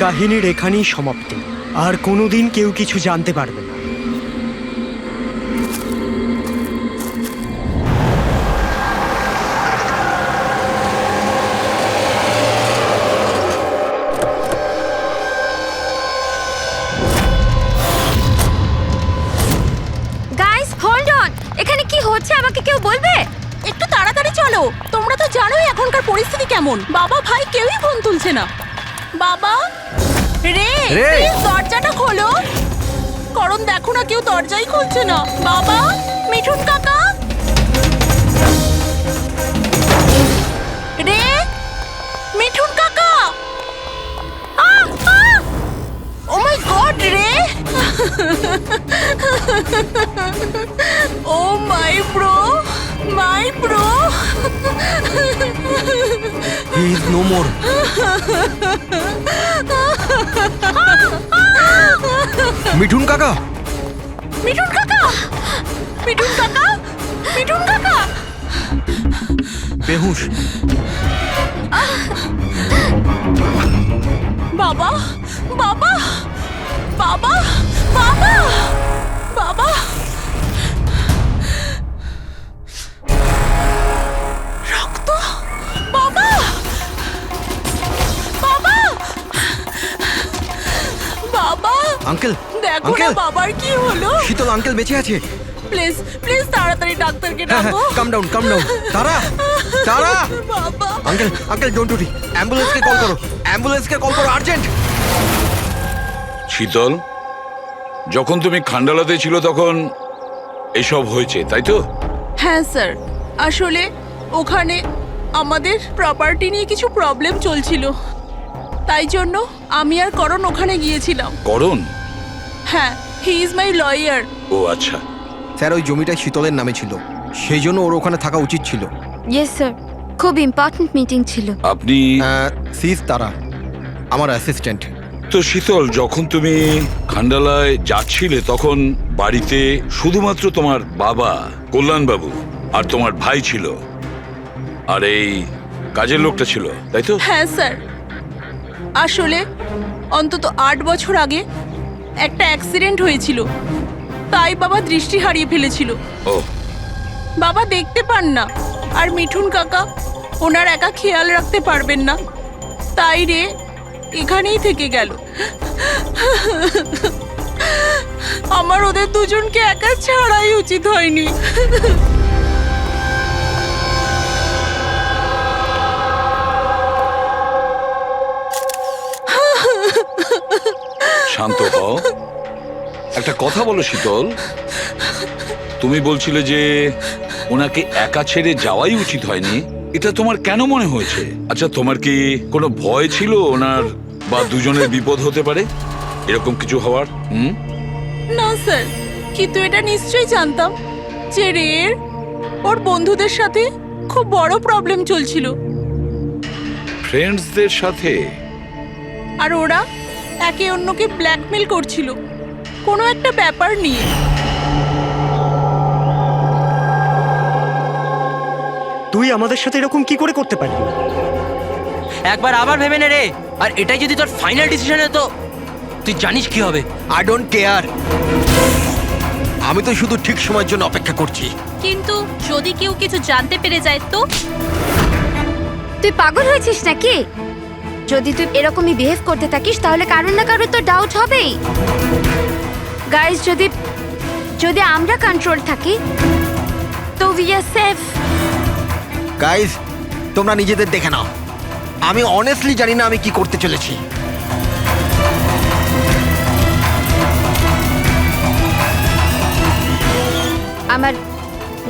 কাহিনীর এখানেই সমাপ্তি। আর কোনোদিন কেউ কিছু জানতে পারবে না। গাইস হোল্ড অন, এখানে কি হচ্ছে আমাকে কেউ বলবে? একটু তাড়াতাড়ি চলো, তোমরা তো জানোই এখনকার পরিস্থিতি কেমন। বাবা ভাই কেউই ফোন তুলছে না। বাবা রে, প্লিজ দরজাটা খোলো। করণ দেখো না, কেউ দরজাই খুলছে না। বাবা, মিঠুন কাকা, রে, মিঠুন কাকা। ও মাই গড রে, oh my bro, my bro. He is no more. Mithun কাকা, মিঠুন কাকা, মিঠুন কাকা, মিঠুন কাকা। বেহুশ। বাবা, বাবা, বাবা, বাবা, বাবা। রক্ত, বাবা, বাবা, বাবা। আঙ্কেল, দেখো না আঙ্কেল, বাবার কি হলো। শীতল আঙ্কেল বেঁচে আছে। প্লিজ প্লিজ তাড়াতাড়ি ডাক্তারকে হ্যাঁ, ডাকো। কাম ডাউন, কাম ডাউন। তারা, তারা। বাবা, uncle, uncle don't worry. অ্যাম্বুলেন্সকে call করো, অ্যাম্বুলেন্সকে কল করো আর্জেন্ট। শীতল, যখন তুমি খান্ডালাতে ছিল তখন এসব হয়েছে, তাই তো? হ্যাঁ স্যার, আসলে ওখানে আমাদের প্রপার্টি নিয়ে কিছু প্রবলেম চলছিল, তাই জন্য আমি আর করণ ওখানে গিয়েছিলাম। করণ? হ্যাঁ, হি ইজ মাই লয়ার। ও আচ্ছা। স্যার, ওই জমিটা শীতলের নামে ছিল, সেই জন্য ওর ওখানে থাকা উচিত ছিল। ইয়েস স্যার, খুব ইম্পর্ট্যান্ট মিটিং ছিল। আপনি সিজ তারা, আমার অ্যাসিস্ট্যান্ট। তো শীতল, যখন তুমি খান্ডালায় যাচ্ছিলে তখন বাড়িতে শুধুমাত্র তোমার বাবা কল্যাণবাবু আর তোমার ভাই ছিল, আর এই কাজের লোকটা ছিল, তাই তো? হ্যাঁ স্যার, আসলে অন্তত 8 বছর আগে একটা অ্যাক্সিডেন্ট হয়েছিল, তাই বাবা দৃষ্টি হারিয়ে ফেলেছিল। ও, বাবা দেখতে পান না, আর মিঠুন কাকা ওনার একা খেয়াল রাখতে পারবেন না, তাই রে এখানেই থেকে গেল। আমার ওদের দুজনকে একা ছাড়াই উচিত হয়নি। শান্ত হও। একটা কথা বলো শীতল, তুমি বলছিলে যে ওনাকে একা ছেড়ে যাওয়াই উচিত হয়নি, এটা তোমার কেন মনে হয়েছে? আচ্ছা, তোমার কি কোনো ভয় ছিল ওনার বা দুজনের বিপদ হতে পারে, এরকম কিছু হওয়ার? না স্যার, কিন্তু এটা নিশ্চয়ই জানতাম যে রের ওর বন্ধুদের সাথে খুব বড় প্রবলেম চলছিল, ফ্রেন্ডসদের সাথে? আর ওরা একে অন্যকে ব্ল্যাকমেল করছিল কোনো একটা ব্যাপার নিয়ে। তুই আমাদের সাথে এরকম কি করে করতে পারবি? একবার আবার ভেবে নে রে, আর এটাই যদি তোর ফাইনাল ডিসিশন হতো, তুই জানিস কি হবে। আই ডোন্ট কেয়ার, আমি তো শুধু ঠিক সময়ের জন্য অপেক্ষা করছি। কিন্তু যদি কেউ কিছু জানতে পেরে যায় তো? তুই পাগল হয়েছিস নাকি? যদি তুই এরকমই বিহেভ করতে থাকিস তাহলে কারণ না কারণ তো ডাউট হবেই। গাইস, যদি আমরা কন্ট্রোল থাকি তো উই আর সেফ। গাইস, তোমরা নিজেদের দেখে নাও, আমি অনেস্টলি জানি না আমি কি করতে চলেছি। আমার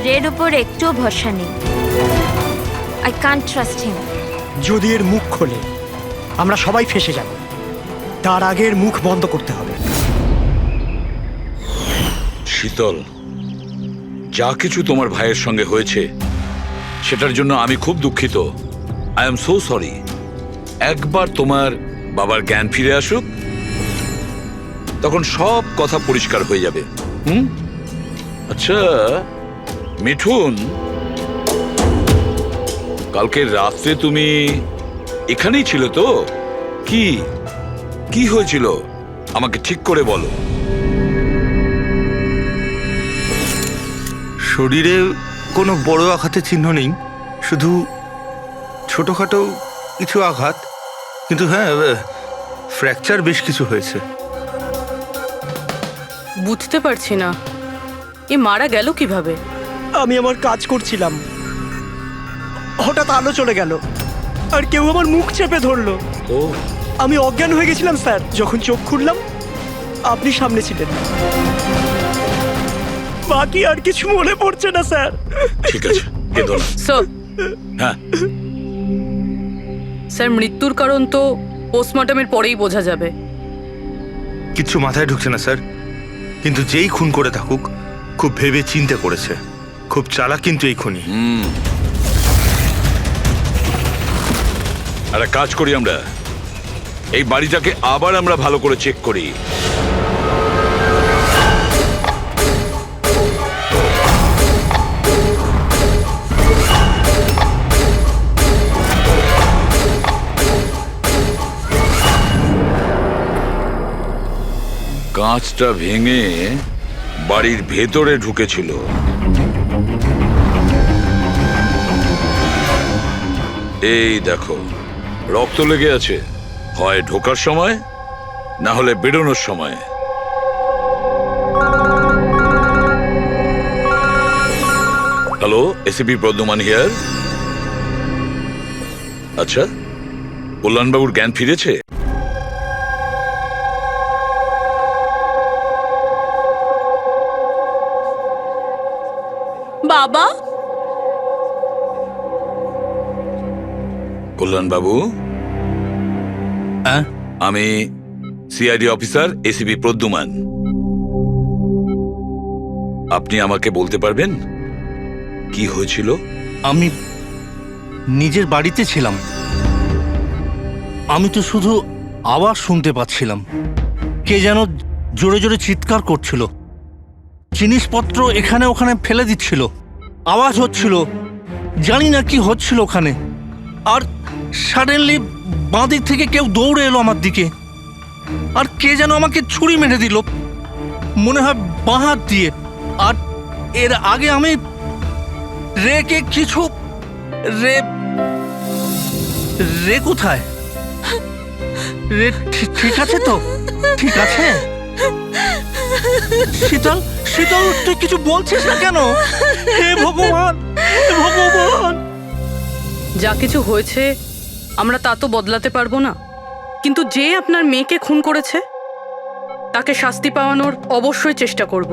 রেড উপর একটুও ভরসা নেই। I can't trust him. যদি এর মুখ খোলে আমরা সবাই ফেঁসে যাব, তার আগের মুখ বন্ধ করতে হবে। শীতল, যা কিছু তোমার ভাইয়ের সঙ্গে হয়েছে সেটার জন্য আমি খুব দুঃখিত। I am so sorry. একবার তোমার বাবার জ্ঞান ফিরে আসুক, তখন সব কথা পরিষ্কার হয়ে যাবে। আচ্ছা মিঠুন, কালকে রাত্রে তুমি এখানেই ছিলে তো? কি কি হয়েছিল আমাকে ঠিক করে বলো। শরীরে কোনো বড় আঘাতের চিহ্ন নেই, শুধু ছোটোখাটো কিছু আঘাত, কিন্তু হ্যাঁ ফ্র্যাকচার বেশ কিছু হয়েছে। বুঝতে পারছি না এ মারা গেল কিভাবে। আমি আমার কাজ করছিলাম, হঠাৎ আলো চলে গেল আর কেউ আমার মুখ চেপে ধরলো। ও আমি অজ্ঞান হয়ে গেছিলাম স্যার। যখন চোখ খুললাম আপনি সামনে ছিলেন। বাকি আর কিছু মনে পড়ছে না স্যার। ঠিক আছে, কেঁদো না। স্যার হ্যাঁ, স্যার মৃত্যুর কারণ তো পোস্টমর্টমের পরেই বোঝা যাবে। কিচ্ছু মাথায় ঢুকছে না স্যার, কিন্তু যেই খুন করে থাকুক খুব ভেবে চিন্তে করেছে। খুব চালাক কিন্তু এই খুনি। একটা কাজ করি, আমরা এই বাড়িটাকে আবার আমরা ভালো করে চেক করি। কাঁচটা ভেঙে বাড়ির ভেতরে ঢুকেছিল। এই দেখো, রক্ত লেগে আছে, হয় ঢোকার সময় না হলে বেরোনোর সময়। Hello, ACP Pradyuman here. আচ্ছা, কল্যাণবাবুর জ্ঞান ফিরেছে? বাবা, কল্যাণবাবু, আমি সিআইডি অফিসার এসিপি প্রদ্যুমান। আপনি আমাকে বলতে পারবেন কি হয়েছিল? আমি নিজের বাড়িতে ছিলাম, আমি তো শুধু আওয়াজ শুনতে পাচ্ছিলাম। কে যেন জোরে জোরে চিৎকার করছিল, জিনিসপত্র এখানে ওখানে ফেলে দিচ্ছিল, আওয়াজ হচ্ছিল, জানি না কি হচ্ছিল ওখানে। আর সাডেনলি বাঁ দিক থেকে কেউ দৌড়ে এলো আমার দিকে, আর কে যেন আমাকে ছুরি মেরে দিল, মনে হয় বাঁ হাত দিয়ে। আর এর আগে আমি রেকে কিছু রে কোথায়? রে ঠিক আছে তো? ঠিক আছে? শীতল, শীতল, তুই কিছু বলছিস না কেন? হে ভগবান, হে ভগবান! যা কিছু হয়েছে আমরা তা তো বদলাতে পারবো না, কিন্তু যে আপনার মেয়েকে খুন করেছে তাকে শাস্তি পাওয়ানোর অবশ্যই চেষ্টা করব।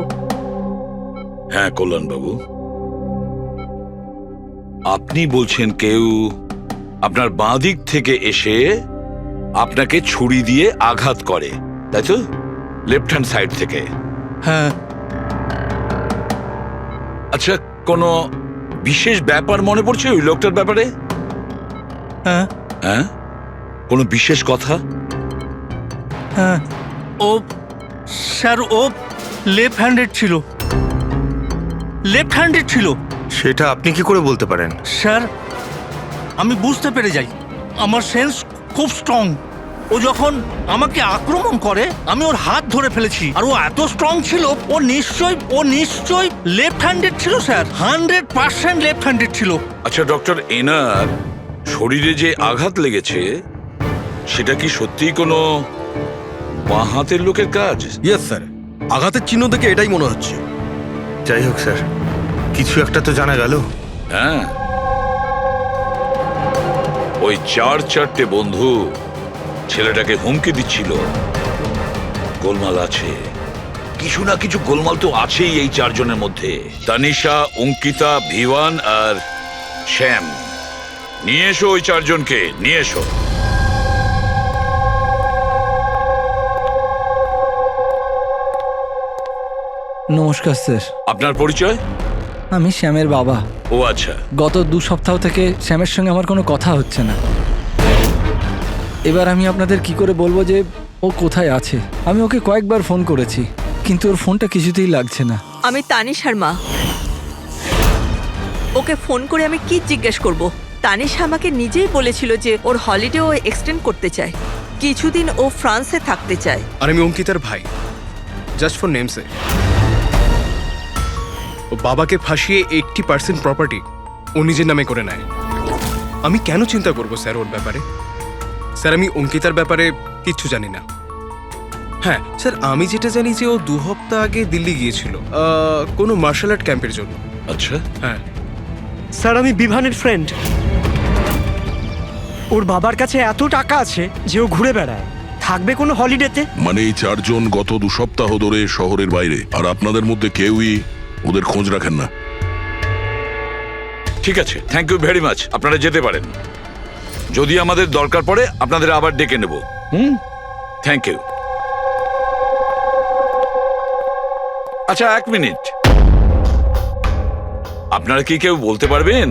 হ্যাঁ কল্যাণবাবু, আপনি বলছেন কেউ আপনার বাঁ দিক থেকে এসে আপনাকে ছুরি দিয়ে আঘাত করে, তাই তো? লেফট হ্যান্ড সাইড থেকে। হ্যাঁ। আচ্ছা, কোনো বিশেষ ব্যাপার মনে পড়ছে ওই লোকটার ব্যাপারে? হ্যাঁ, হ্যাঁ, কোনো বিশেষ কথা? হ্যাঁ, ও স্যার, ও লেফট হ্যান্ডেড ছিল, লেফট হ্যান্ডেড ছিল। সেটা আপনি কি করে বলতে পারেন? স্যার, আমি বুঝতে পেরে যাই, আমার সেন্স খুব স্ট্রং। ও যখন আমাকে আক্রমণ করে আমি ওর হাত ধরে ফেলেছি, আর ও এত স্ট্রং ছিল, ও নিশ্চয়ই লেফট হ্যান্ডেড ছিল স্যার, 100% লেফট হ্যান্ডেড ছিল। আচ্ছা ডক্টর, এনার শরীরে যে আঘাত লেগেছে সেটা কি সত্যিই কোনো বাঁ হাতের লোকের কাজ? ইয়েস স্যার, আঘাতের চিহ্ন দেখে এটাই মনে হচ্ছে। যাই হোক স্যার, কিছু একটা তো জানা গেল। হ্যাঁ, ওই 4-4টে বন্ধু ছেলেটাকে হুমকি দিচ্ছিল। গোলমাল আছে, কিছু না কিছু গোলমাল তো আছেই এই 4 জনের মধ্যে। তানিশা, অঙ্কিতা, ভিওয়ান আর শ্যাম। নিয়ে এসো ওই 4 জনকে, নিয়ে এসো। নমস্কার স্যার, আপনার পরিচয়? আমি শ্যামের বাবা। ও আচ্ছা। গত 2 সপ্তাহ থেকে শ্যামের সঙ্গে আমার কোনো কথা হচ্ছে না। এবার আমি আপনাদের কি করে বলবো যে ও কোথায় আছে? আমি ওকে কয়েকবার ফোন করেছি, কিন্তু ওর ফোনটা কিছুতেই লাগছে না। আমি তানিশার মা। ওকে ফোন করে আমি কি জিজ্ঞেস করব? তানিশা আমাকে নিজেই বলেছিল যে ওর হলিডে ও এক্সটেন্ড করতে চায়। কিছুদিন ও ফ্রান্সে থাকতে চায়। আর আমি অঙ্কিতার ভাই, জাস্ট ফর নেমসে। ও বাবাকে ফাঁসিয়ে 80% প্রপার্টি ও নিজের নামে করে নেয়। আমি কেন চিন্তা করব স্যার ওর ব্যাপারে? স্যার আমি অঙ্কিতার ব্যাপারে কিচ্ছু জানি না। হ্যাঁ স্যার, আমি যেটা জানি যে ও 2 সপ্তাহ আগে দিল্লি গিয়েছিল কোনো মার্শাল আর্ট ক্যাম্পের জন্য। আচ্ছা, হ্যাঁ স্যার আমি বিভানের ফ্রেন্ড। ওর বাবার কাছে এত টাকা আছে যে ও ঘুরে বেড়ায়, থাকবে কোনো হলিডেতে। মানে এই 4 জন গত 2 সপ্তাহ ধরে শহরের বাইরে, আর আপনাদের মধ্যে কেউই ওদের খোঁজ রাখেন না। ঠিক আছে, থ্যাংক ইউ ভেরি মাচ। আপনারা যেতে পারেন। যদি আমাদের দরকার পড়ে আপনাদের আবার ডেকে নেব। Thank you. আচ্ছা, 1 মিনিট। আপনারা কি কেউ বলতে পারবেন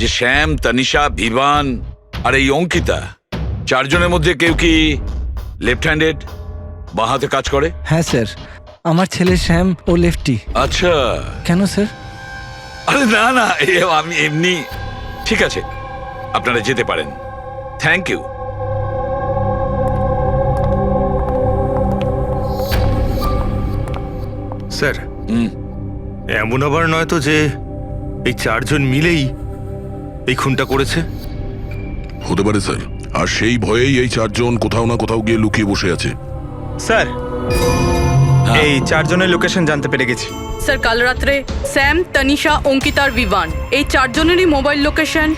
যে শ্যাম, তানিশা, ভিভান আর এই অঙ্কিতা 4 জনের মধ্যে কেউ কি লেফট হ্যান্ডেড, বাঁ হাতে কাজ করে? হ্যাঁ স্যার, আমার ছেলে শ্যাম ও লেফটি। আচ্ছা। কেন স্যার? আরে না না, আমি এমনি। ঠিক আছে, আপনারা যেতে পারেন। Thank you. স্যার, এমন আবার নয় তো যে এই 4 জন মিলেই এই খুনটা করেছে? হতে পারে স্যার, আর সেই ভয়েই এই 4 জন কোথাও না কোথাও গিয়ে লুকিয়ে বসে আছে। স্যার, এই 4 জনের লোকেশন জানতে পেরে গেছি। স্যার কাল রাত্রে স্যাম, তানিশা, অঙ্কিতা আর বিভান এই 4 জনেরই মোবাইল লোকেশন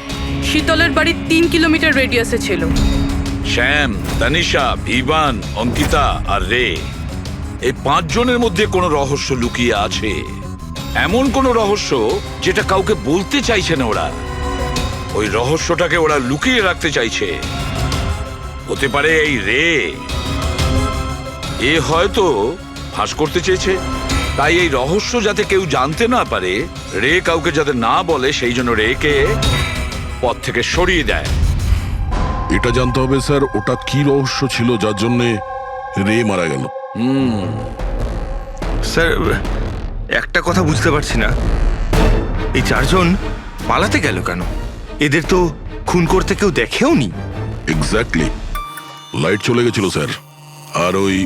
শীতলের বাড়ির 3 কিলোমিটার রেডিয়াসে ছিল। শ্যাম, তানিশা, ভিভান, অঙ্কিতা আর রে, এই 5 জনের মধ্যে কোনো রহস্য লুকিয়ে আছে। এমন কোনো রহস্য যেটা কাউকে বলতে চাইছে না ওরা। ওই রহস্যটাকে ওরা লুকিয়ে রাখতে চাইছে। হতে পারে এই রে, এ হয়তো ফাঁস করতে চেয়েছে। তাই এই রহস্য যাতে কেউ জানতে না পারে, রে কাউকে যাতে না বলে, সেই জন্য রেকে পথ থেকে সরিয়ে দেয়। এটা জানতে হবে স্যার, ওটা কি রহস্য ছিল যার জন্যে রে মারা গেল। স্যার, একটা কথা বুঝতে পারছি না, এই 4 জন পালাতে গেল কেন? এদের তো খুন করতে কেউ দেখেও নি। এক্স্যাক্টলি, লাইট চলে গেছিল স্যার। আর ওই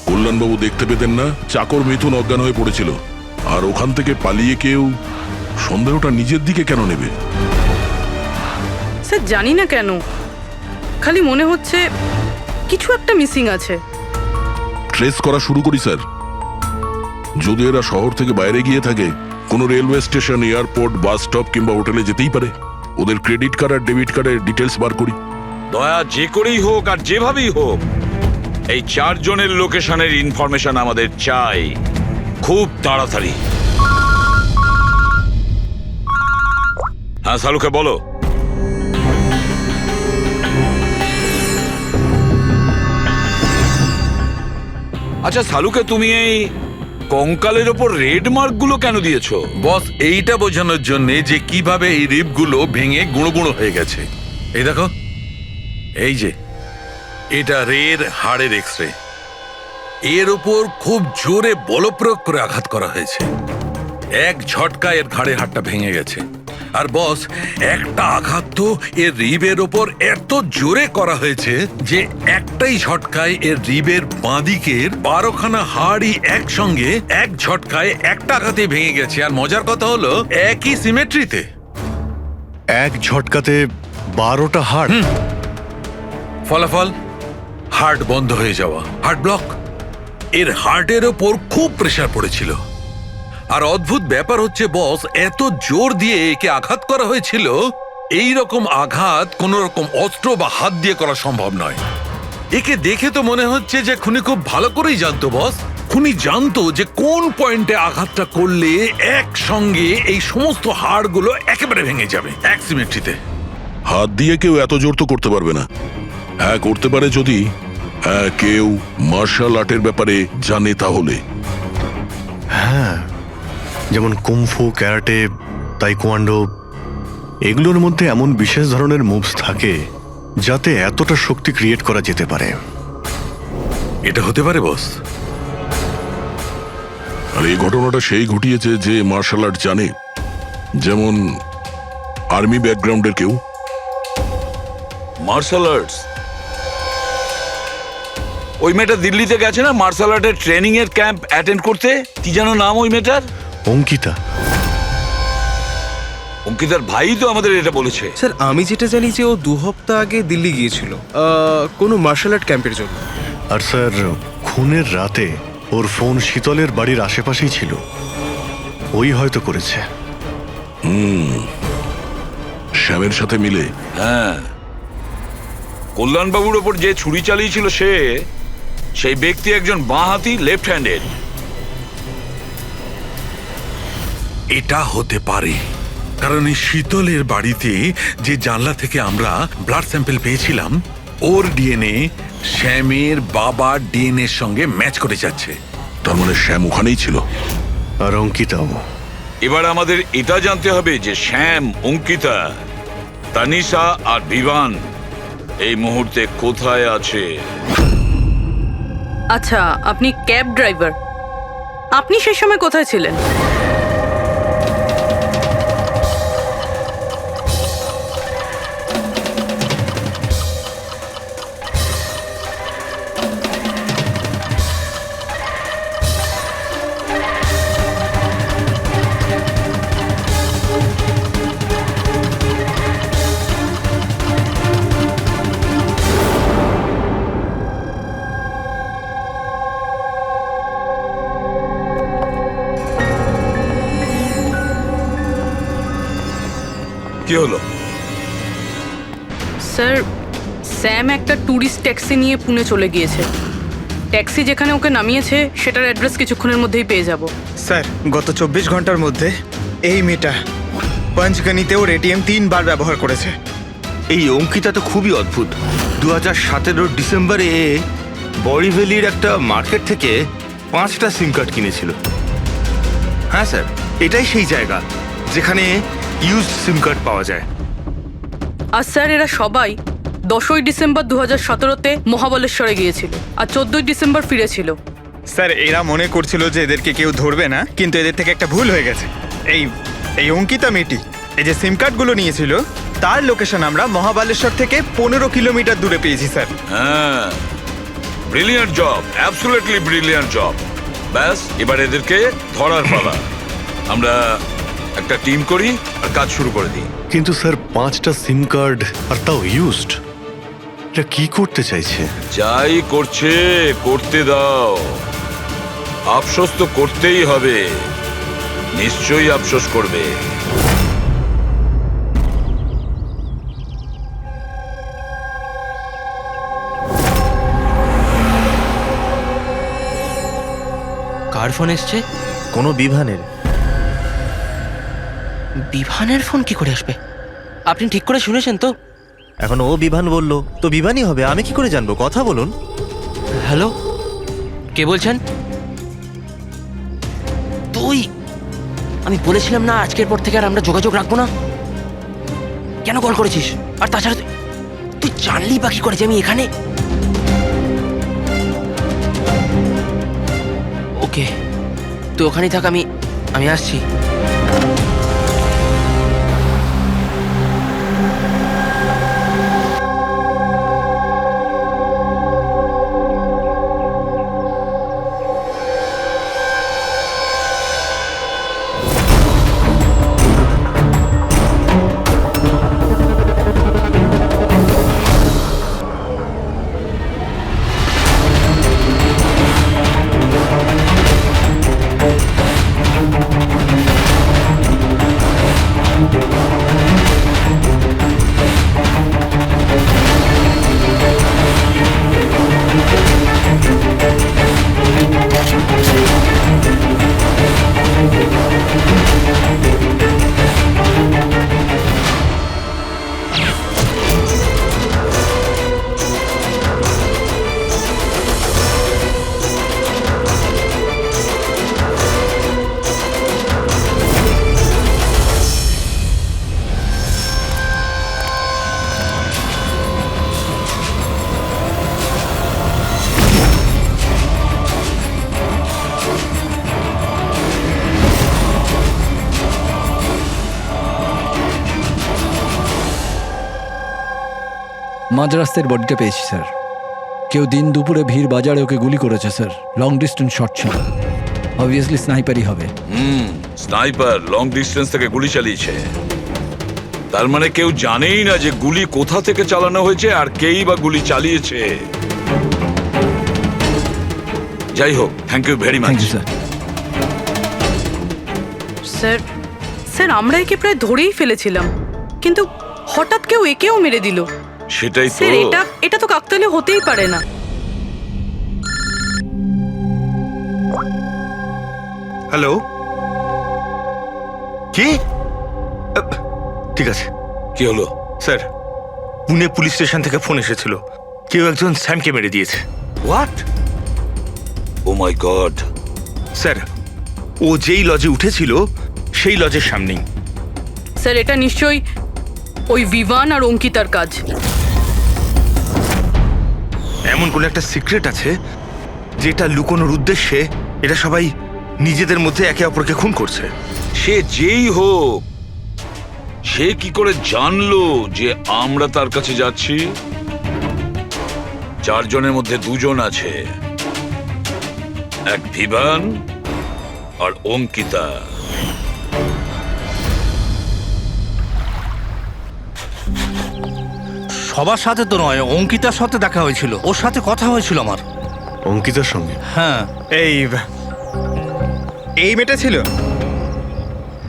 কল্যাণবাবু দেখতে পেতেন না, চাকর মিথুন অজ্ঞান হয়ে পড়েছিল। আর ওখান থেকে পালিয়ে কেউ সন্দেহটা নিজের দিকে কেন নেবে? স্যার জানি না কেন, খালি মনে হচ্ছে কিছু একটা মিসিং আছে। ট্রেস করা শুরু করি স্যার। যদি এরা শহর থেকে বাইরে গিয়ে থাকে, কোনো railway station, airport, bus stop কিংবা হোটেলে যেতেই পারে। ওদের ক্রেডিট কার্ড আর ডেবিট কার্ডের ডিটেলস বার করি। দয়া যে করেই হোক আর যেভাবেই হোক, এই 4 জনের লোকেশনের ইনফরমেশন আমাদের চাই, খুব তাড়াতাড়ি। হ্যাঁ সালুকে বলো। আচ্ছা সালুকে, তুমি এই কঙ্কালের ওপর রেড মার্ক গুলো কেন দিয়েছো? বস, এইটা বোঝানোর জন্য যে কিভাবে এই রিপগুলো ভেঙে গুঁড়ো গুঁড়ো হয়ে গেছে। এই দেখো, এই যে এটা রের হাড়ের এক্সরে। এর উপর খুব জোরে বলপ্রয়োগ করে আঘাত করা হয়েছে। এক ঝটকায় এর ঘাড়ের হাড়টা ভেঙে গেছে। আর বস, একটা আঘাত তো এর রিবের ওপর এত জোরে করা হয়েছে যে একটাই ঝটকায় এর রিবের বাঁদিকের 12খানা হাড়ই একসঙ্গে এক ঝটকায় একটা আঘাতে ভেঙে গেছে। আর মজার কথা হলো একই সিমেট্রিতে। এক ঝটকাতে 12টা হাড়। ফলাফল হার্ট বন্ধ হয়ে যাওয়া, হার্ট ব্লক। এর হার্টের ওপর খুব প্রেসার পড়েছিল। আর অদ্ভুত ব্যাপার হচ্ছে বস, এত জোর দিয়ে একে আঘাত করা হয়েছিল, এই রকম আঘাত কোন রকম অস্ত্র বা হাত দিয়ে করা সম্ভব নয়। একে দেখে তো মনে হচ্ছে যে খুনি খুব ভালো করেই জানতো বস। খুনি জানতো যে কোন পয়েন্টে আঘাতটা করলে একসঙ্গে এই সমস্ত হাড়গুলো একেবারে ভেঙে যাবে এক সিমেট্রিতে। হাত দিয়ে কেউ এত জোর তো করতে পারবে না। হ্যাঁ করতে পারে যদি কেউ মার্শাল আর্টের ব্যাপারে জানে তাহলে। হ্যাঁ, যেমন কুমফু, ক্যারাটে, তাইকোয়ান্ডো, এগুলোর মধ্যে এমন বিশেষ ধরনের মুভস থাকে যাতে এতটা শক্তি ক্রিয়েট করা যেতে পারে। এটা হতে পারে বস। আর এই ঘটনাটা সেই ঘটিয়েছে যে মার্শাল আর্ট জানে, যেমন আর্মি ব্যাকগ্রাউন্ডের কেউ। মার্শাল আর্টস ওই মেয়েটা দিল্লিতে গেছে না মার্শাল আর্টের ট্রেনিং এর ক্যাম্প অ্যাটেন্ড করতে? কি যেন নাম ওই মেয়েটার? অঙ্কিতা। অঙ্কিতার ভাই তো আমাদের এটা বলেছে। স্যার আমি যেটা জানি যে ও 2 সপ্তাহ আগে দিল্লি গিয়েছিল কোনো মার্শাল আর্ট ক্যাম্পের জন্য। আর স্যার খুনের রাতে ওর ফোন শীতলের বাড়ির আশেপাশেই ছিল, ওই হয়তো করেছে। শ্যামের সাথে মিলে। হ্যাঁ, কল্যাণবাবুর ওপর যে ছুরি চালিয়েছিল সেই ব্যক্তি একজন বাঁহাতি লেফট হ্যান্ডেড। এটা হতে পারে, কারণ এই শীতলের বাড়িতে যে জানলা থেকে আমরা ব্লাড স্যাম্পল পেয়েছিলাম ওর ডিএনএ শ্যামের বাবার ডিএনএ এর সঙ্গে ম্যাচ করে যাচ্ছে। তার মানে শ্যাম ওখানেই ছিল। আর অঙ্কিতাও। এবার আমাদের এটা জানতে হবে যে শ্যাম, অঙ্কিতা, তানিশা আর বিভান এই মুহূর্তে কোথায় আছে। আচ্ছা, আপনি ক্যাব ড্রাইভার, আপনি সেই সময় কোথায় ছিলেন? কি হলো? স্যার, স্যাম একটা ট্যুরিস্ট ট্যাক্সি নিয়ে পুনে চলে গিয়েছে। ট্যাক্সি যেখানে ওকে নামিয়েছে সেটার অ্যাড্রেস কিছুক্ষণের মধ্যেই পেয়ে যাব। স্যার গত 24 ঘন্টার মধ্যে এই মেয়েটা পঞ্চগনিতে ওর এটিএম 3 বার ব্যবহার করেছে। এই অঙ্কিতা তো খুবই অদ্ভুত। 2017 ডিসেম্বরে বড়িভ্যালির একটা মার্কেট থেকে 5টা সিম কার্ড কিনেছিল। হ্যাঁ স্যার, এটাই সেই জায়গা যেখানে ইউজড সিম কার্ড পাওয়া যায়। আর স্যার এরা সবাই 10ই ডিসেম্বর 2017-তে মহাবলেশ্বরে গিয়েছিল আর 14ই ডিসেম্বর ফিরেছিল। স্যার এরা মনে করছিল যে এদেরকে কেউ ধরবে না, কিন্তু এদের থেকে একটা ভুল হয়ে গেছে। এই অঙ্কিতা মেয়েটি এই যে সিম কার্ডগুলো নিয়েছিল তার লোকেশন আমরা মহাবালেশ্বর থেকে 15 কিলোমিটার দূরে পেয়েছি স্যার। হ্যাঁ, brilliant job, absolutely brilliant job. ব্যাস, এবার এদেরকে ধরার পালা। আমরা একটা টিম করি আর কাজ শুরু করে দিই। কিন্তু স্যার 5টা সিম কার্ড আর তাও ইউজড, এটা কি করতে চাইছে? যাই করছে করতে দাও, আফসোস তো করতেই হবে, নিশ্চয়ই আফসোস করবে। কার ফোন এসছে? কোনো বিভানের। বিভানের ফোন কি করে আসবে? আপনি ঠিক করে শুনেছেন তো? এখন ও বিভান বললো তো বিভানই হবে, আমি কি করে জানবো? কথা বলুন। হ্যালো, কে বলছেন? তুই? আমি বলেছিলাম না আজকের পর থেকে আর আমরা যোগাযোগ রাখবো না। কেন কল করেছিস? আর তাছাড়া তুই জানলি বা কি করে যে আমি এখানে? ওকে, তুই ওখানেই থাক, আমি আসছি। মাঝ রাস্তার বডিটা পেয়েছি স্যার। কেউ দিন দুপুরে ভিড় বাজারে ওকে গুলি করেছে স্যার। লং ডিস্টেন্স শট ছিল, অবভিয়াসলি স্নাইপারই হবে। স্নাইপার লং ডিস্টেন্স থেকে গুলি চালিয়েছে, তার মানে কেউ জানেই না যে গুলি কোথা থেকে চালানো হয়েছে আর কেই বা গুলি চালিয়েছে। যাই হোক, thank you very much. Sir sir sir আমরা একে প্রায় ধরেই ফেলেছিলাম, কিন্তু হঠাৎ কেউ একেও মেরে দিল। সেটাই তো। স্যার এটা তো কাকতালীয় হতেই পারে না। হ্যালো, কি? ঠিক আছে। কি হলো? স্যার, পুনে পুলিশ স্টেশন থেকে ফোন এসেছিল, কেউ একজন স্যামকে মেরে দিয়েছে। What? Oh my god. Sir, ও যেই লজে উঠেছিল সেই লজের সামনেই। স্যার এটা নিশ্চয়ই ওই বিভান আর অঙ্কিতার কাজ। এমন কোন একটা সিক্রেট আছে যেটা লুকোনোর উদ্দেশ্যে এটা সবাই নিজেদের মধ্যে একে অপরকে খুন করছে। সে যেই হোক, সে কি করে জানলো যে আমরা তার কাছে যাচ্ছি? 4 জনের মধ্যে 2 জন আছে, এক ভিভান আর অঙ্কিতা। সবার সাথে তো নয়, অঙ্কিতার সাথে দেখা হয়েছিল, ওর সাথে কথা হয়েছিল আমার। অঙ্কিতার সঙ্গে? হ্যাঁ। এই মেয়েটা ছিল?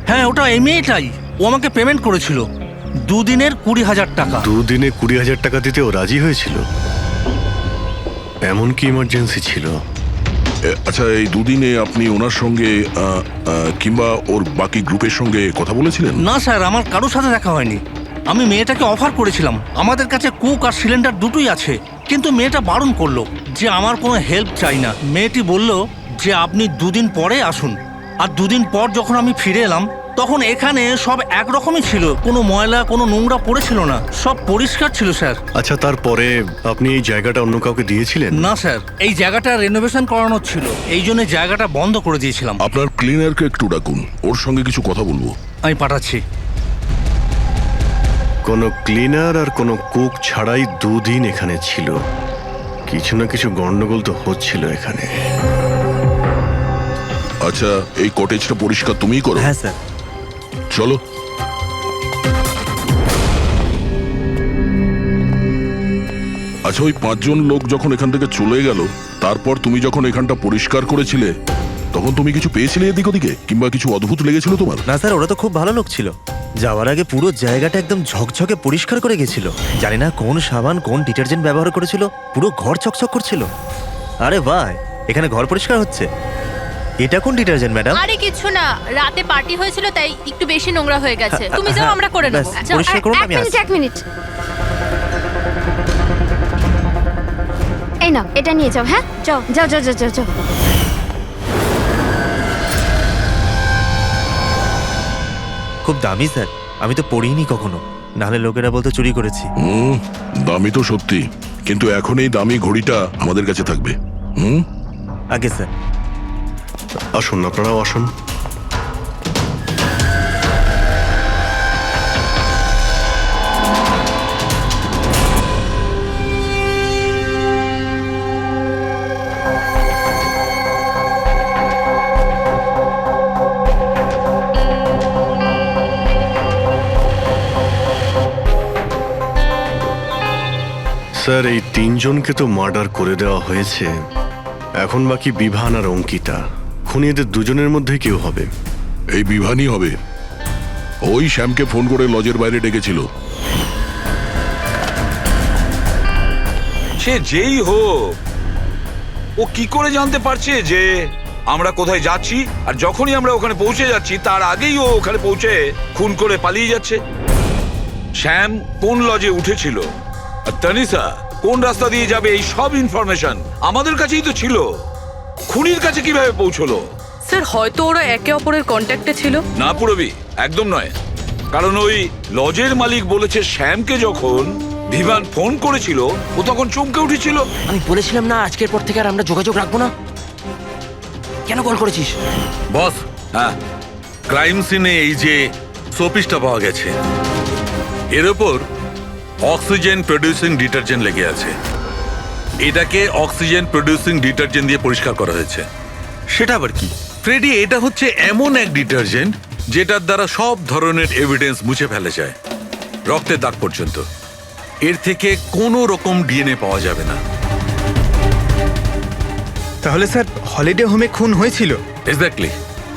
হ্যাঁ, ওটা এই মেয়েটাই। ও আমাকে পেমেন্ট করেছিল 2 দিনের 20,000 টাকা। 2 দিনে 20,000 টাকা দিতে ও রাজি হয়েছিল? এমন কি ইমার্জেন্সি ছিল? আচ্ছা, এই দুদিনে আপনি ওনার সঙ্গে কিংবা ওর বাকি গ্রুপের সঙ্গে কথা বলেছিলেন? না স্যার, আমার কারোর সাথে দেখা হয়নি। আমি মেয়েটাকে অফার করেছিলাম, আমাদের কাছে কুক আর সিলিন্ডার দুটোই আছে, কিন্তু মেয়েটা বারণ করলো যে আমার কোনো হেল্প চাই না। মেয়েটি বলল যে আপনি 2 দিন পরে আসুন। আর 2 দিন পর যখন আমি ফিরে এলাম তখন এখানে সব একরকমই ছিল, কোনো ময়লা কোনো নোংরা পড়েছিল না, সব পরিষ্কার ছিল স্যার। আচ্ছা, তারপরে আপনি এই জায়গাটা অন্য কাউকে দিয়েছিলেন? না স্যার, এই জায়গাটা রেনোভেশন করানো ছিল, এই জন্য জায়গাটা বন্ধ করে দিয়েছিলাম। আপনার ক্লিনারকে একটু ডাকুন, ওর সঙ্গে কিছু কথা বলবো। আমি পাঠাচ্ছি। কোনো ক্লিনার আর কোনো কুক ছাড়াই 2 দিন এখানে ছিল। কিছু না কিছু গন্ডগোল তো হচ্ছিল এখানে। আচ্ছা, এই কটেজটা পরিষ্কার তুমিই করো? হ্যাঁ স্যার। চলো। আচ্ছা, ওই 5 জন লোক যখন এখান থেকে চলে গেল, তারপর তুমি যখন এখানটা পরিষ্কার করেছিলে তখন তুমি কিছু পেয়েছিলে এদিক ওদিকে, কিংবা কিছু অদ্ভুত লেগেছিল তোমার? না স্যার, ওরা তো খুব ভালো লোক ছিল। যাওয়ার আগে পুরো জায়গাটা একদম ঝকঝকে পরিষ্কার করে গেছিল। জানি না কোন সাবান কোন ডিটারজেন্ট ব্যবহার করেছিল, পুরো ঘর চকচক করছিল। আরে ভাই, এখানে ঘর পরিষ্কার হচ্ছে? এটা কোন ডিটারজেন্ট ম্যাডাম? আরে কিছু না, রাতে পার্টি হয়েছিল তাই একটু বেশি নোংরা হয়ে গেছে। তুমি যাও, আমরা করে নেব। পরিষ্কার করুন, আমি আসছি। 1 মিনিট। এই নাও, এটা নিয়ে যাও। হ্যাঁ, যাও যাও যাও যাও যাও। খুব দামি স্যার, আমি তো পড়িনি কখনো, নাহলে লোকেরা বলতে চুরি করেছি। দামি তো সত্যি, কিন্তু এখন এই দামি ঘড়িটা আমাদের কাছে থাকবে। আগে স্যার। আসুন, আপনারাও আসুন। স্যার, এই 3 জনকে তো মার্ডার করে দেওয়া হয়েছে। এখন বাকি বিভান আর অঙ্কিতা। খুনি এদের 2 জনের মধ্যে কেউ হবে। এই বিভানই হবে। ওই শ্যামকে ফোন করে লজের বাইরে ডেকেছিল। সে যেই হোক, ও কি করে জানতে পারছে যে আমরা কোথায় যাচ্ছি? আর যখনই আমরা ওখানে পৌঁছে যাচ্ছি তার আগেই ও ওখানে পৌঁছে খুন করে পালিয়ে যাচ্ছে। শ্যাম কোন লজে উঠেছিল আর তানিসা কোন রাস্তা দিয়ে যাবে, এই সব ইনফরমেশন আমাদের কাছেই তো ছিল। খুনির কাছে কিভাবে পৌঁছলো? স্যার হয়তো ওরা একে অপরের কন্ট্যাক্টে ছিল। না পুরবি, একদম নয়। কারণ ওই লজের মালিক বলেছে শ্যামকে যখন ভিভান ফোন করেছিল ও তখন চমকে উঠেছিল। আমি বলেছিলাম না আজকের পর থেকে আর আমরা যোগাযোগ রাখবো না। কেন কল করেছিস? বস, হ্যাঁ, ক্রাইম সিনে এই যে সোপিসটা পাওয়া গেছে, এর ওপর অক্সিজেন প্রডিউসিং ডিটারজেন্ট লেগে আছে। এটাকে অক্সিজেন প্রডিউসিং ডিটারজেন্ট দিয়ে পরিষ্কার করা হয়েছে। সেটা আবার কি? ফ্রেডি, এটা হচ্ছে এমন এক ডিটারজেন্ট যেটার দ্বারা সব ধরনের এভিডেন্স মুছে ফেলা যায়, রক্তের দাগ পর্যন্ত। এর থেকে কোনো রকম ডিএনএ পাওয়া যাবে না। তাহলে স্যার হলিডে হোমে খুন হয়েছিল? এক্স্যাক্টলি।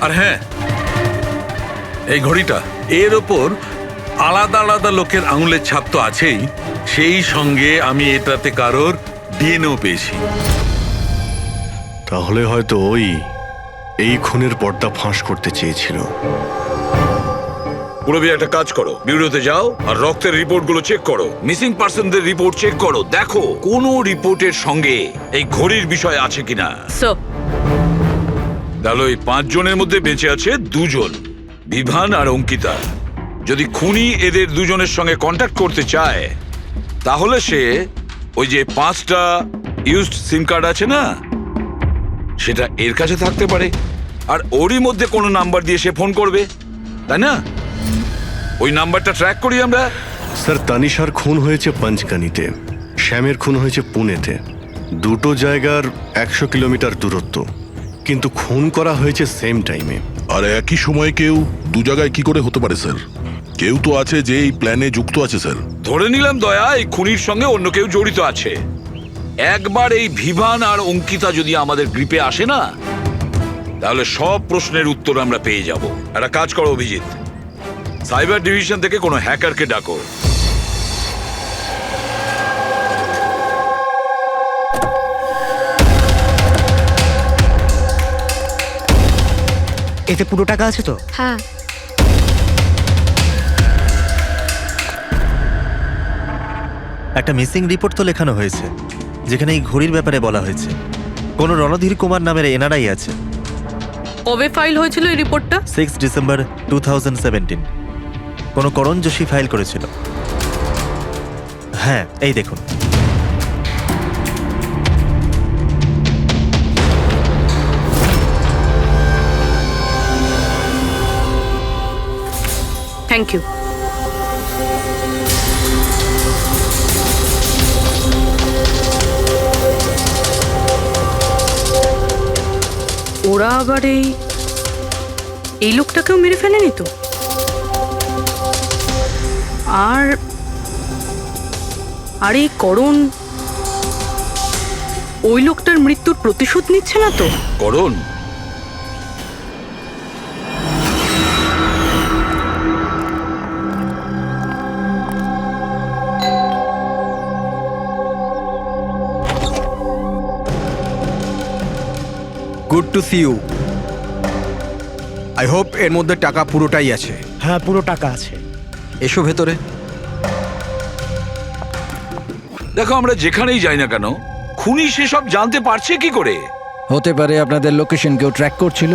আর হ্যাঁ, এই ঘড়িটা, এর ওপর আলাদা আলাদা লোকের আঙুলের ছাপ তো আছেই, সেই সঙ্গে আমি এটাতে কারোর ডিএনএও পেয়েছি। তাহলে হয়তো এই খুনের পর্দা ফাঁস করতে চেয়েছিল। পুরবি, একটা কাজ করো, বিউরোতে যাও আর রক্তের রিপোর্টগুলো চেক করো, মিসিং পার্সনদের রিপোর্ট চেক করো, দেখো কোনো রিপোর্টের সঙ্গে এই ঘড়ির বিষয় আছে কিনা। তাহলে ওই 5 জনের মধ্যে বেঁচে আছে 2 জন, বিভান আর অঙ্কিতা। যদি খুনি এদের 2 জনের সঙ্গে কন্ট্যাক্ট করতে চায়, তাহলে সে ওই যে 5টা ইউজড সিম কার্ড আছে না, সেটা এর কাছে থাকতে পারে, আর ওরই মধ্যে কোনো নাম্বার দিয়ে সে ফোন করবে, তাই না? ওই নাম্বারটা ট্র্যাক করি আমরা। স্যার, তানিশার খুন হয়েছে পঞ্চগানিতে, শ্যামের খুন হয়েছে পুনেতে। দুটো জায়গার 100 কিলোমিটার দূরত্ব, কিন্তু খুন করা হয়েছে সেম টাইমে। আর একই সময়ে কেউ 2 জায়গায় কি করে হতে পারে স্যার? কেউ তো আছে যে এই প্ল্যানে যুক্ত আছে স্যার। ধরে নিলাম দয়া এই খুনির সঙ্গে অন্য কেউ জড়িত আছে। একবার এই ভিভান আর অঙ্কিতা যদি আমাদের গ্রিপে আসে না, তাহলে সব প্রশ্নের উত্তর আমরা পেয়ে যাব। একটা কাজ করো অভিজিৎ, সাইবার ডিভিশন থেকে কোনো হ্যাকারকে ডাকো। এতে পুরো টাকা আছে তো? হ্যাঁ। একটা মিসিং রিপোর্ট তো লেখানো হয়েছে, যেখানে এই ঘড়ির ব্যাপারে বলা হয়েছে। কোনো রণধীর কুমার নামের এনআরআই আছে। কবে ফাইল হয়েছিল এই রিপোর্টটা? 6 ডিসেম্বর 2017। কোনো করণ যোশী ফাইল করেছিল। হ্যাঁ, এই দেখুন। Thank you. ওরা আবার এই লোকটাকেও মেরে ফেলেনি তো? আর এই করণ ওই লোকটার মৃত্যুর প্রতিশোধ নিচ্ছে না তো? Karan? Good to see you. I hope এর মধ্যে টাকা পুরোটাই আছে। হ্যাঁ, পুরো টাকা আছে। এসো ভেতরে। দেখো, আমরা যেখানেই যাই না কেন, খুনি সেসব জানতে পারছে কি করে? হতে পারে আপনাদের লোকেশন কেউ ট্র্যাক করছিল।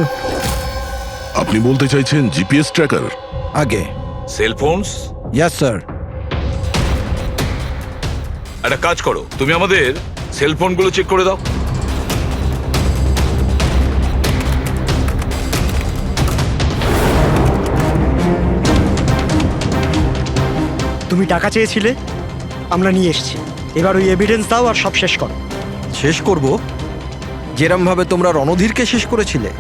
আপনি বলতে চাইছেন জিপিএস ট্র্যাকার? আগে সেলফোনস? Yes sir. একটা কাজ করো, তুমি আমাদের সেলফোনগুলো চেক করে দাও। তুমি টাকা চেয়েছিলে, আমরা নিয়ে এসেছি। এবার ওই এভিডেন্স দাও আর সব শেষ করো। শেষ করব যেরম ভাবে তোমরা রণধীরকে শেষ করেছিলে।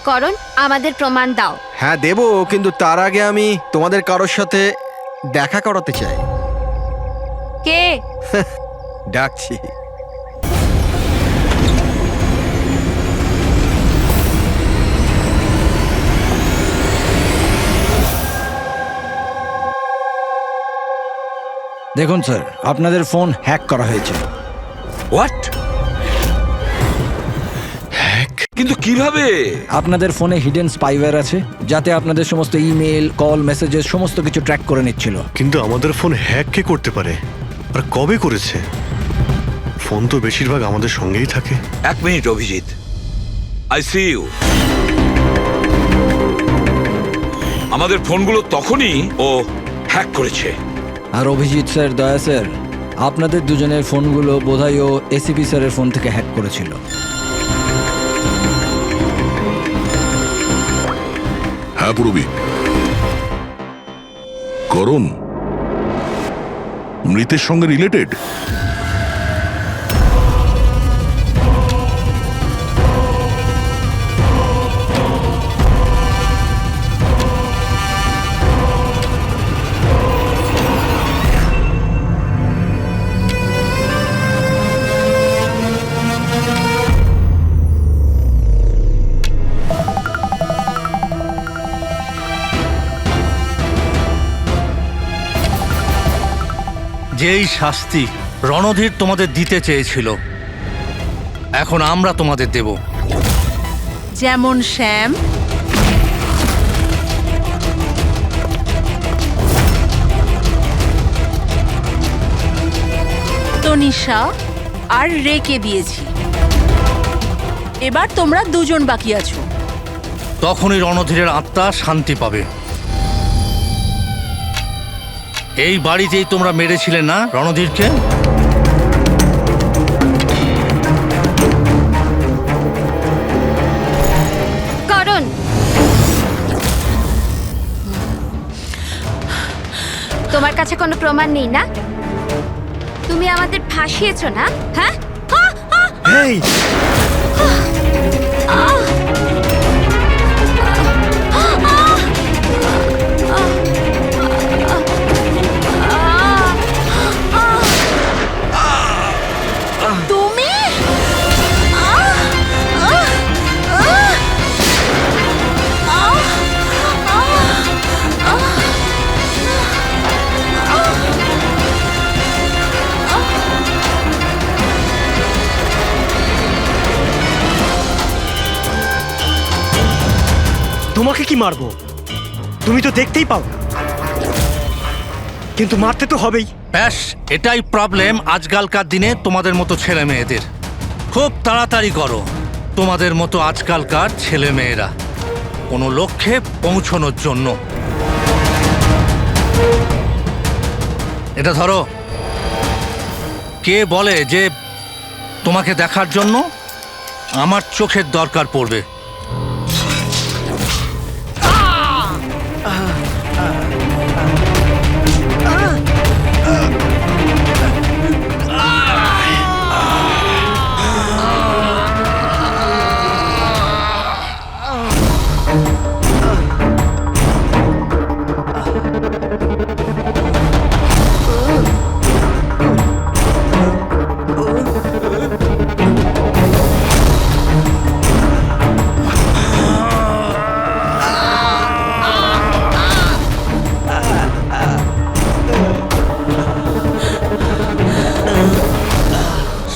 করণ, আমাদের প্রমাণ দাও। হ্যাঁ দেবো, কিন্তু তার আগে আমি তোমাদের কারোর সাথে দেখা করাতে চাই। কে? ডাকছি। দেখুন স্যার, আপনাদের ফোন হ্যাক করা হয়েছে। হোয়াট? কিন্তু কিভাবে? আপনাদের ফোনে হিডেন স্পাইওয়্যার আছে, যাতে আপনাদের সমস্ত ইমেল, কল, মেসেজেস সমস্ত কিছু ট্র্যাক করে নিচ্ছিল। কিন্তু আমাদের ফোন হ্যাক কে করতে পারে, আর কবে করেছে? ফোন তো বেশিরভাগ আমাদের সঙ্গেই থাকে। 1 minute Abhijit, I see you. আমাদের ফোনগুলো তখনই ও হ্যাক করেছে। আর অভিজিৎ স্যার, দয়া স্যার, আপনাদের দুজনের ফোনগুলো বোধহয় ও এসিপি স্যারের ফোন থেকে হ্যাক করেছিল। হ্যাঁ পুরবি। করণ মৃতের সঙ্গে রিলেটেড? যেই শাস্তি রণধীর তোমাদের দিতে চেয়েছিল, এখন আমরা তোমাদের দেব। যেমন শ্যাম, তনিষা আর রেকে দিয়েছি। এবার তোমরা দুজন বাকি আছো। তখনই রণধীরের আত্মা শান্তি পাবে। এই বাড়িতেই তোমরা মেরেছিলে না রণধীরকে? করণ, তোমার কাছে কোনো প্রমাণ নেই না? তুমি আমাদের ফাঁসিয়েছো না? হ্যাঁ, এই তুমি তোমাকে কি মারবো? তুমি তো দেখতেই পাও, কিন্তু মারতে তো হবেই। ব্যাস, এটাই প্রবলেম আজকালকার দিনে তোমাদের মতো ছেলে মেয়েদের। খুব তাড়াতাড়ি করো। তোমাদের মতো আজকালকার ছেলে মেয়েরা কোনো লক্ষ্যে পৌঁছানোর জন্য। এটা ধরো। কে বলে যে তোমাকে দেখার জন্য আমার চোখের দরকার পড়বে?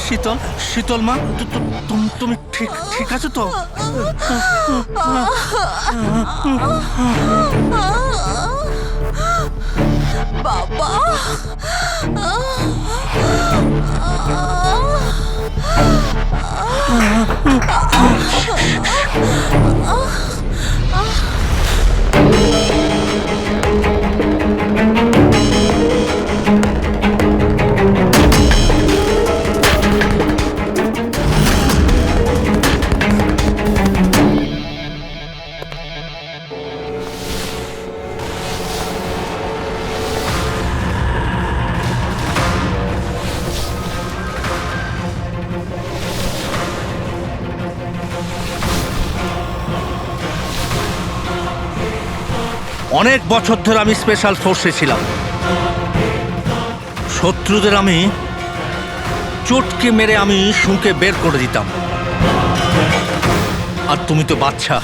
শীতল, শীতল মা, তুমি ঠিক আছো তো? বাবা, অনেক বছর ধরে আমি স্পেশাল ফোর্সে ছিলাম। শত্রুদের আমি চটকে মেরে আমি শুঁকে বের করে দিতাম। আর তুমি তো বাচ্চা।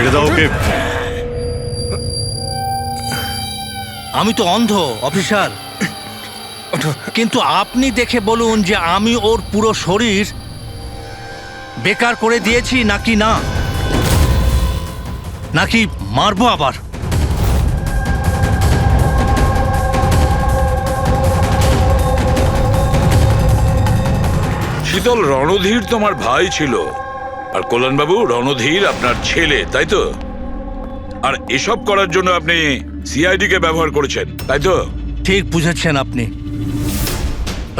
ছেড়ে দাও ওকে। আমি তো অন্ধ অফিসার, কিন্তু আপনি দেখে বলুন যে আমি ওর পুরো শরীর বেকার করে দিয়েছি নাকি না, নাকি মারবো আবার? শীতল, রণধীর তোমার ভাই ছিল, আর কল্যাণবাবু রণধীর আপনার ছেলে, তাই তো? আর এসব করার জন্য আপনি সিআইডি কে ব্যবহার করেছেন, তাই তো? ঠিক বুঝেছেন আপনি।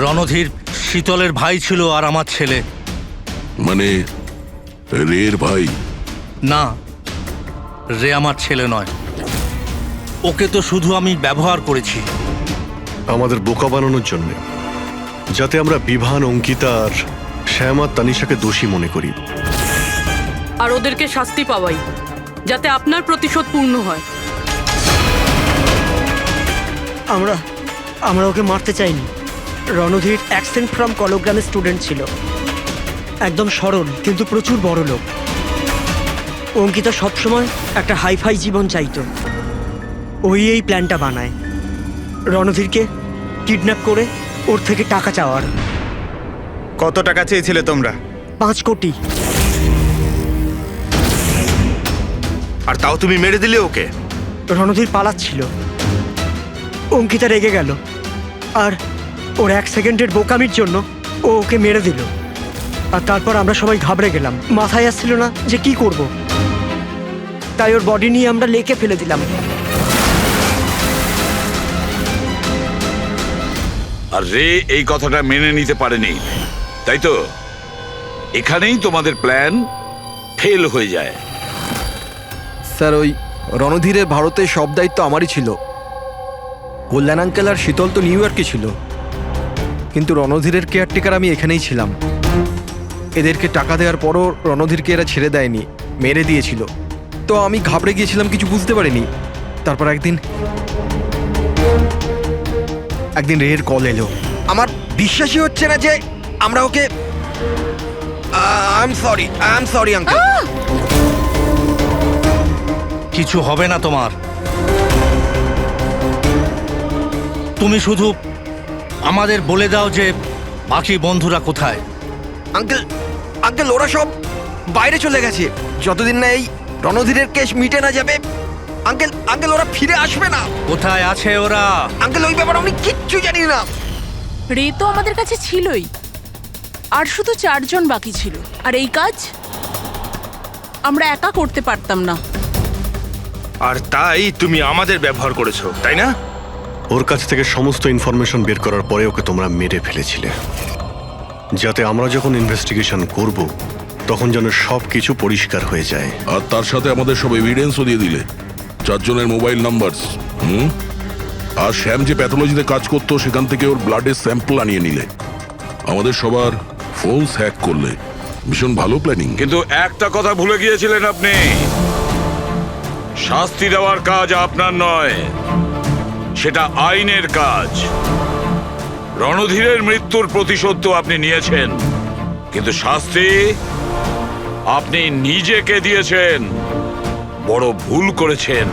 রণধীর শীতলের ভাই ছিল আর আমার ছেলে। মানে রের ভাই? না, রে আমার ছেলে নয়, ওকে তো শুধু আমি ব্যবহার করেছি। আমাদের বোকা বানানোর জন্য, যাতে আমরা বিভান, অঙ্কিতা আর শ্যাম আর তানিশাকে দোষী মনে করি। আর ওদেরকে শাস্তি পাওয়াই, যাতে আপনার প্রতিশোধ পূর্ণ হয়। আমরা ওকে মারতে চাইনি। রণধীর অ্যাকসেন্ট ফ্রম কলগ্রামের স্টুডেন্ট ছিল, একদম সরল কিন্তু প্রচুর বড় লোক। অঙ্কিতা সবসময় একটা হাইফাই জীবন চাইতো, ওই এই প্ল্যানটা বানায় রণধীরকে কিডন্যাপ করে ওর থেকে টাকা চাওয়ার। কত টাকা চেয়েছিলে তোমরা? 5 কোটি। আর তাও তুমি মেরে দিলে ওকে? রণধীর পালাচ্ছিল, অঙ্কিতা রেগে গেল, আর ওর 1 সেকেন্ডের বোকামির জন্য ও ওকে মেরে দিল। আর তারপর আমরা সবাই ঘাবড়ে গেলাম, মাথায় আসছিল না যে কি করব। তাই ওর বডি নিয়ে আমরা লেকে ফেলে দিলাম। আর রে এই কথাটা মেনে নিতে পারেনি, তাই তো? এখানেই তোমাদের প্ল্যান ফেল হয়ে যায়। স্যার, ওই রণধীরের ভারতে সব দায়িত্ব আমারই ছিল। কল্যাণ আঙ্কেল আর শীতল তো নিউ ইয়র্কে ছিল, কিন্তু রণধীরের কেয়ারটেকার আমি এখানেই ছিলাম। এদেরকে টাকা দেওয়ার পরও রণধীরকে এরা ছেড়ে দেয়নি, মেরে দিয়েছিল। তো আমি ঘাবড়ে গিয়েছিলাম, কিছু বুঝতে পারিনি। তারপর একদিন রের কল এলো। আমার বিশ্বাসই হচ্ছে না যে আমরা ওকে... আই এম সরি আঙ্কেল। কিছু হবে না তোমার। তুমি শুধু আমাদের বলে দাও যে বাকি বন্ধুরা কোথায়। আঙ্কেল ওরা সব বাইরে চলে গেছে। যতদিন না এই রণধীরের কেস মিটে না যাবে, আঙ্কেল ওরা ফিরে আসবে না। কোথায় আছে ওরা? আঙ্কেল ওই ব্যাপারে আমি কিচ্ছু জানি না। রে তো আমাদের কাছে ছিলই, আর শুধু 4 জন বাকি ছিল। আর এই কাজ আমরা একা করতে পারতাম না। আর তাই তুমি আমাদের ব্যবহার করেছো, তাই না? ওর কাছ থেকে সমস্ত ইনফরমেশন বের করার পরে ওকে তোমরা মেরে ফেলেছিলে, যাতে আমরা যখন ইনভেস্টিগেশন করব তখন যেন সব কিছু পরিষ্কার হয়ে যায়। আর তার সাথে আমাদের সব এভিডেন্সও দিয়ে দিলে, 4 জনের মোবাইল নাম্বার। আর শ্যাম যে প্যাথোলজিতে কাজ করতো সেখান থেকে ওর ব্লাডের স্যাম্পল আনিয়ে নিলে। আমাদের সবার ফোন হ্যাক করলে। ভীষণ ভালো প্ল্যানিং। কিন্তু একটা কথা ভুলে গিয়েছিলেন আপনি, শাস্তি দেওয়ার কাজ আপনার নয়, সেটা আইনের কাজ। রণধীরের মৃত্যুর প্রতিশোধ তো আপনি নিয়েছেন, কিন্তু শাস্তি আপনি নিজেকে দিয়েছেন। বড় ভুল করেছেন।